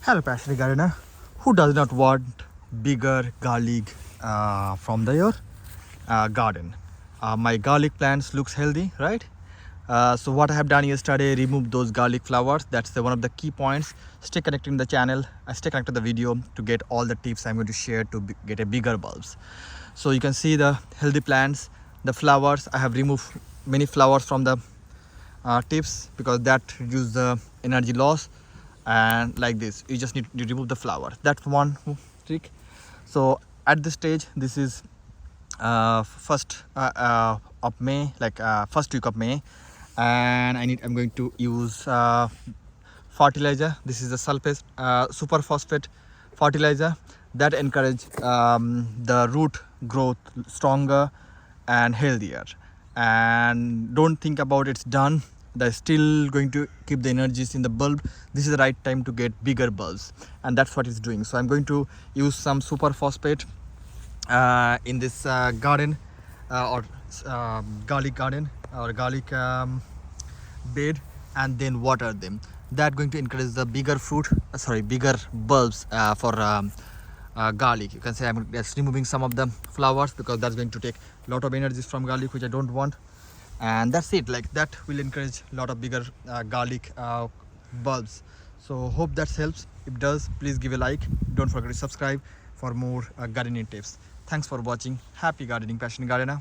Hello, passionate gardener. Who does not want bigger garlic from your garden? My garlic plants looks healthy, right? So what I have done yesterday, remove those garlic flowers. That's one of the key points. Stay connected in the channel. Stay connected to the video to get all the tips I'm going to share to get a bigger bulbs. So you can see the healthy plants, the flowers. I have removed many flowers from the tips because that reduce the energy loss. And like this, you just need to remove the flower. That's one trick. So at this stage, this is first of May, like first week of May, and I'm going to use fertilizer. This is the sulfate super phosphate fertilizer that encourage the root growth stronger and healthier. And don't think about it's done, they're still going to keep the energies in the bulb. This is the right time to get bigger bulbs, and that's what it's doing. So I'm going to use some super phosphate in this garden or garlic garden or garlic bed, and then water them. That going to encourage the bigger bigger bulbs for garlic. You can say I'm just removing some of the flowers because that's going to take a lot of energies from garlic, which I don't want. And that's it. Like that will encourage a lot of bigger garlic bulbs. So hope that helps. If it does, please give a like. Don't forget to subscribe for more gardening tips. Thanks for watching. Happy gardening, passionate gardener.